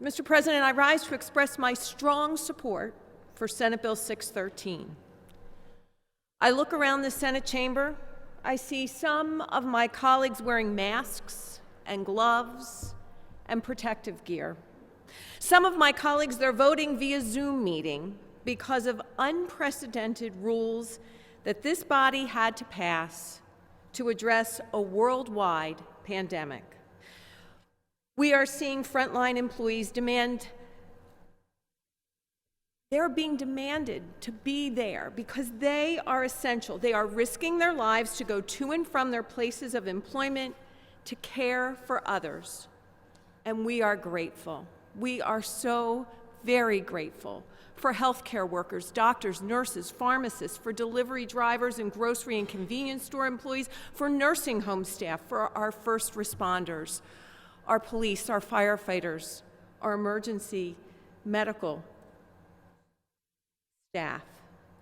Mr. President, I rise to express my strong support for Senate Bill 613. I look around the Senate chamber, I see some of my colleagues wearing masks and gloves and protective gear. Some of my colleagues, they're voting via Zoom meeting because of unprecedented rules that this body had to pass to address a worldwide pandemic. We are seeing frontline employees they're being demanded to be there because they are essential. They are risking their lives to go to and from their places of employment to care for others. And we are grateful. We are so very grateful for healthcare workers, doctors, nurses, pharmacists, for delivery drivers and grocery and convenience store employees, for nursing home staff, for our first responders, our police, our firefighters, our emergency medical staff.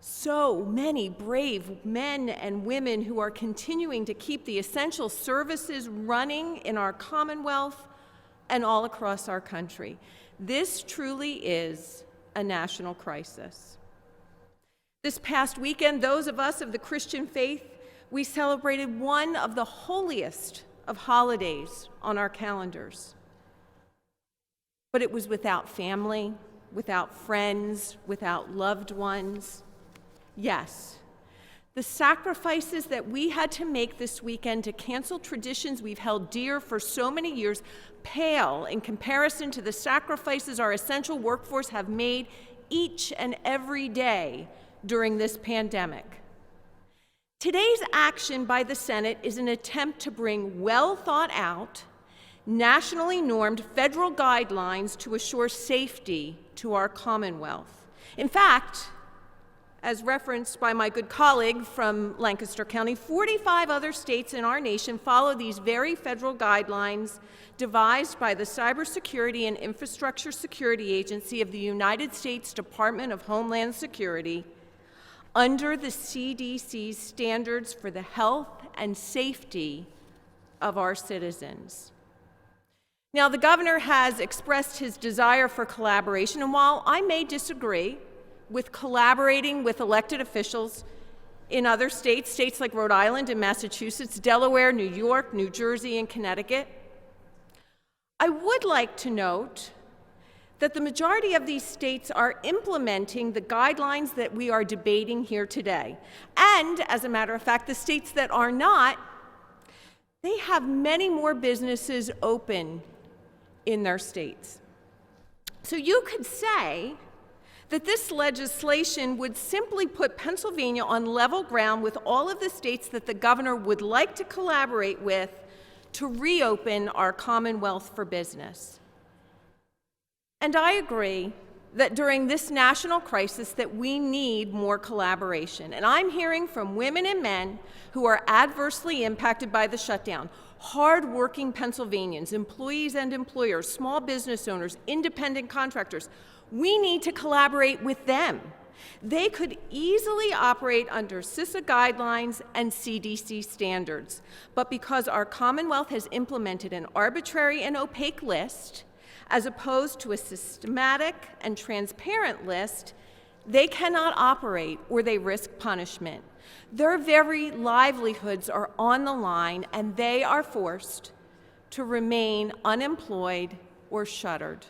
So many brave men and women who are continuing to keep the essential services running in our Commonwealth and all across our country. This truly is a national crisis. This past weekend, those of us of the Christian faith, we celebrated one of the holiest of holidays on our calendars. But it was without family, without friends, without loved ones. Yes, the sacrifices that we had to make this weekend to cancel traditions we've held dear for so many years pale in comparison to the sacrifices our essential workforce have made each and every day during this pandemic. Today's action by the Senate is an attempt to bring well thought out, nationally normed federal guidelines to assure safety to our Commonwealth. In fact, as referenced by my good colleague from Lancaster County, 45 other states in our nation follow these very federal guidelines devised by the Cybersecurity and Infrastructure Security Agency of the United States Department of Homeland Security under the CDC's standards for the health and safety of our citizens. Now, the governor has expressed his desire for collaboration, and while I may disagree with collaborating with elected officials in other states, states like Rhode Island and Massachusetts, Delaware, New York, New Jersey, and Connecticut, I would like to note that the majority of these states are implementing the guidelines that we are debating here today. And as a matter of fact, the states that are not, they have many more businesses open in their states. So you could say that this legislation would simply put Pennsylvania on level ground with all of the states that the governor would like to collaborate with to reopen our Commonwealth for business. And I agree that during this national crisis that we need more collaboration. And I'm hearing from women and men who are adversely impacted by the shutdown, hard-working Pennsylvanians, employees and employers, small business owners, independent contractors. We need to collaborate with them. They could easily operate under CISA guidelines and CDC standards. But because our Commonwealth has implemented an arbitrary and opaque list, as opposed to a systematic and transparent list, they cannot operate or they risk punishment. Their very livelihoods are on the line, and they are forced to remain unemployed or shuttered.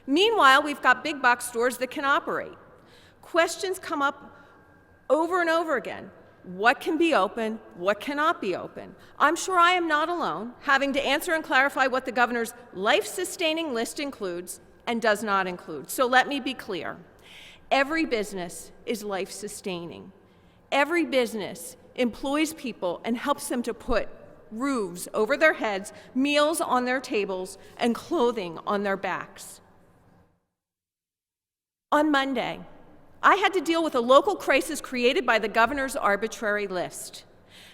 Meanwhile, we've got big box stores that can operate. Questions come up over and over again. What can be open? What cannot be open? I'm sure I am not alone, having to answer and clarify what the governor's life-sustaining list includes and does not include. So let me be clear. Every business is life-sustaining. Every business employs people and helps them to put roofs over their heads, meals on their tables, and clothing on their backs. On Monday, I had to deal with a local crisis created by the governor's arbitrary list.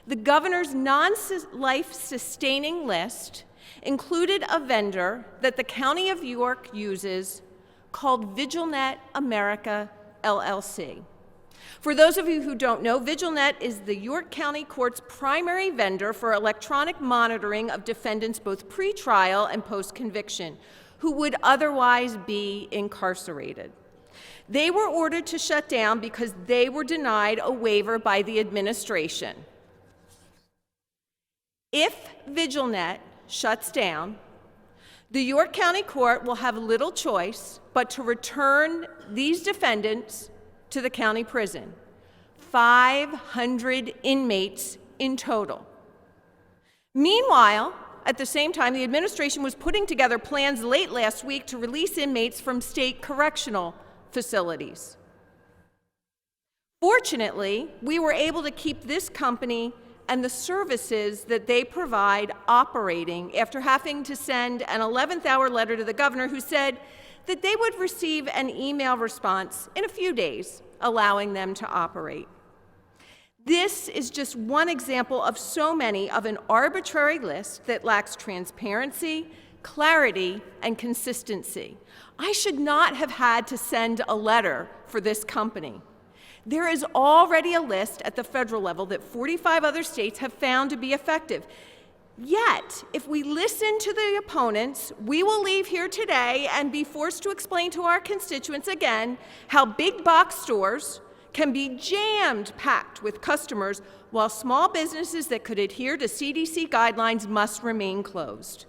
The governor's non-life-sustaining list included a vendor that the County of York uses called VigilNet America, LLC. For those of you who don't know, VigilNet is the York County Court's primary vendor for electronic monitoring of defendants both pre-trial and post-conviction. who would otherwise be incarcerated. They were ordered to shut down because they were denied a waiver by the administration. If VigilNet shuts down, the York County Court will have little choice but to return these defendants to the county prison. 500 inmates in total. Meanwhile, at the same time, the administration was putting together plans late last week to release inmates from state correctional facilities. Fortunately, we were able to keep this company and the services that they provide operating after having to send an 11th hour letter to the governor who said that they would receive an email response in a few days, allowing them to operate. This is just one example of so many of an arbitrary list that lacks transparency, clarity, and consistency. I should not have had to send a letter for this company. There is already a list at the federal level that 45 other states have found to be effective. Yet, if we listen to the opponents, we will leave here today and be forced to explain to our constituents again how big box stores can be jammed packed with customers while small businesses that could adhere to CDC guidelines must remain closed.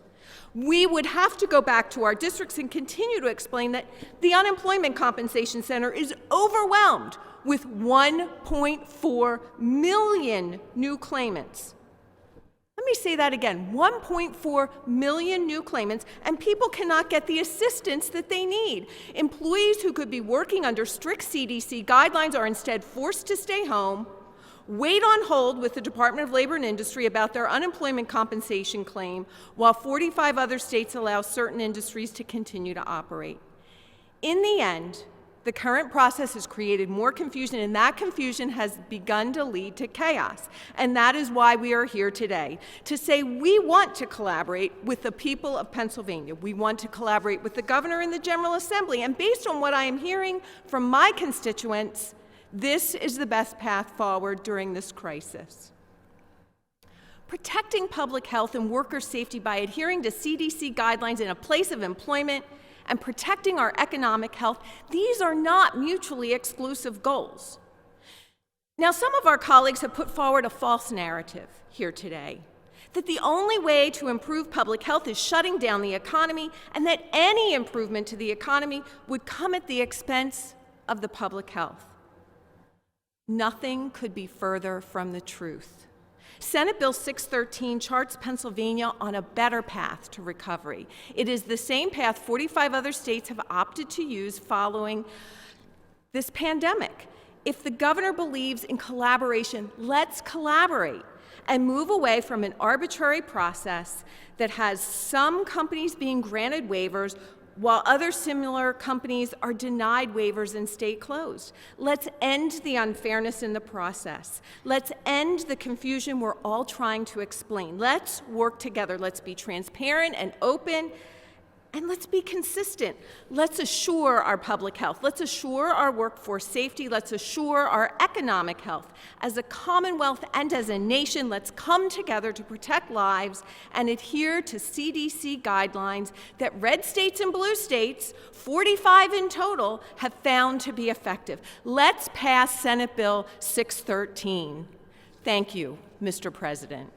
We would have to go back to our districts and continue to explain that the Unemployment Compensation Center is overwhelmed with 1.4 million new claimants. Let me say that again, 1.4 million new claimants, and people cannot get the assistance that they need. Employees who could be working under strict CDC guidelines are instead forced to stay home, wait on hold with the Department of Labor and Industry about their unemployment compensation claim, while 45 other states allow certain industries to continue to operate. In the end, the current process has created more confusion, and that confusion has begun to lead to chaos. And that is why we are here today, to say we want to collaborate with the people of Pennsylvania. We want to collaborate with the governor and the General Assembly. And based on what I am hearing from my constituents, this is the best path forward during this crisis. Protecting public health and worker safety by adhering to CDC guidelines in a place of employment and protecting our economic health, these are not mutually exclusive goals. Now, some of our colleagues have put forward a false narrative here today, that the only way to improve public health is shutting down the economy, and that any improvement to the economy would come at the expense of the public health. Nothing could be further from the truth. Senate Bill 613 charts Pennsylvania on a better path to recovery. It is the same path 45 other states have opted to use following this pandemic. If the governor believes in collaboration, let's collaborate and move away from an arbitrary process that has some companies being granted waivers while other similar companies are denied waivers and stay closed. Let's end the unfairness in the process. Let's end the confusion we're all trying to explain. Let's work together. Let's be transparent and open, and let's be consistent. Let's assure our public health. Let's assure our workforce safety. Let's assure our economic health. As a Commonwealth and as a nation, let's come together to protect lives and adhere to CDC guidelines that red states and blue states, 45 in total, have found to be effective. Let's pass Senate Bill 613. Thank you, Mr. President.